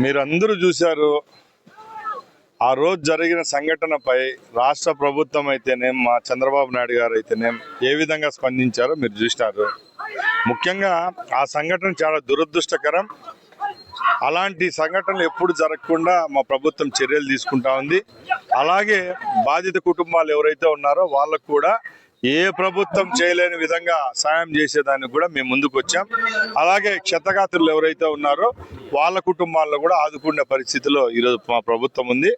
మీరందరూ చూశారు. ఆ రోజు జరిగిన సంఘటనపై రాష్ట్ర ప్రభుత్వం అయితేనేం, మా చంద్రబాబు నాయుడు గారు అయితేనేం ఏ విధంగా స్పందించారో మీరు చూసినారు. ముఖ్యంగా ఆ సంఘటన చాలా దురదృష్టకరం. అలాంటి సంఘటనలు ఎప్పుడు జరగకుండా మా ప్రభుత్వం చర్యలు తీసుకుంటా ఉంది. అలాగే బాధిత కుటుంబాలు ఎవరైతే ఉన్నారో వాళ్ళకు కూడా ఏ ప్రభుత్వం చేయలేని విధంగా సాయం చేసేదానికి కూడా మేము ముందుకు వచ్చాం. అలాగే క్షతగాత్రులు ఎవరైతే ఉన్నారో వాళ్ళ కుటుంబాల్లో కూడా ఆదుకునే పరిస్థితిలో ఈరోజు మా ప్రభుత్వం ఉంది.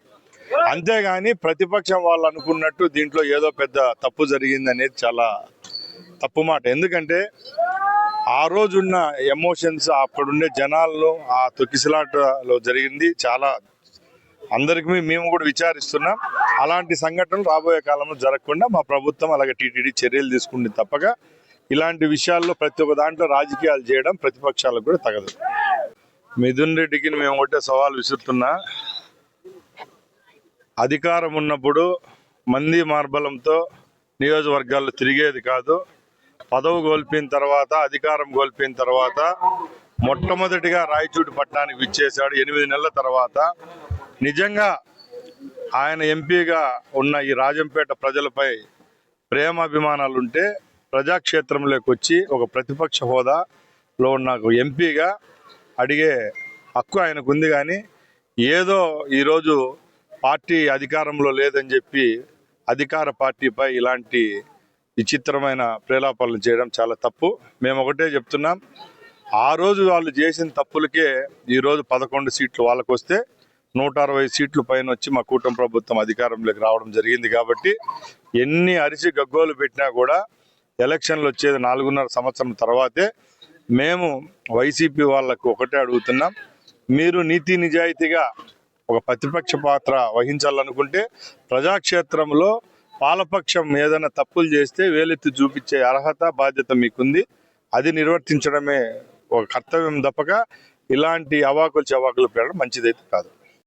అంతేగాని ప్రతిపక్షం వాళ్ళు అనుకున్నట్టు దీంట్లో ఏదో పెద్ద తప్పు జరిగింది అనేది చాలా తప్పు మాట. ఎందుకంటే ఆ రోజున్న ఎమోషన్స్, అక్కడుండే జనాల్లో ఆ తొక్కిసలాటలో జరిగింది చాలా అందరికీ మేము కూడా విచారిస్తున్నాం. అలాంటి సంఘటనలు రాబోయే కాలంలో జరగకుండా మా ప్రభుత్వం అలాగే టీటీడీ చర్యలు తీసుకుంటుంది తప్పక ఇలాంటి విషయాల్లో ప్రతి ఒక్క దాంట్లో రాజకీయాలు చేయడం ప్రతిపక్షాలకు కూడా తగదు. మిథున్ రెడ్డికి మేము ఒకటే సవాల్ విసురుతున్నా. అధికారం ఉన్నప్పుడు మంది మార్బలంతో నియోజకవర్గాల్లో తిరిగేది కాదు. పదవి కోల్పోయిన తర్వాత, అధికారం కోల్పోయిన తర్వాత మొట్టమొదటిగా రాయచూటి పట్టణానికి విచ్చేశాడు 8 నెలల తర్వాత. నిజంగా ఆయన ఎంపీగా ఉన్న ఈ రాజంపేట ప్రజలపై ప్రేమాభిమానాలుంటే ప్రజాక్షేత్రంలోకి వచ్చి ఒక ప్రతిపక్ష హోదాలో ఉన్న ఎంపీగా అడిగే హక్కు ఆయనకు ఉంది. కానీ ఏదో ఈరోజు పార్టీ అధికారంలో లేదని చెప్పి అధికార పార్టీపై ఇలాంటి విచిత్రమైన ప్రేలాపనలు చేయడం చాలా తప్పు. మేము ఒకటే చెప్తున్నాం, ఆ రోజు వాళ్ళు చేసిన తప్పులకే ఈరోజు 11 సీట్లు వాళ్ళకు వస్తే 160 సీట్లు పైన వచ్చి మా కూటమి ప్రభుత్వం అధికారంలోకి రావడం జరిగింది. కాబట్టి ఎన్ని అరిచి గగ్గోలు పెట్టినా కూడా ఎలక్షన్లు వచ్చేది 4.5 సంవత్సరం తర్వాతే. మేము వైసీపీ వాళ్ళకు ఒకటే అడుగుతున్నాం, మీరు నీతి నిజాయితీగా ఒక ప్రతిపక్ష పాత్ర వహించాలనుకుంటే ప్రజాక్షేత్రంలో పాలపక్షం ఏదైనా తప్పులు చేస్తే వేలెత్తి చూపించే అర్హత, బాధ్యత మీకుంది. అది నిర్వర్తించడమే ఒక కర్తవ్యం తప్పక ఇలాంటి అవాకులు చవాకులు పెట్టడం మంచిదైతే కాదు.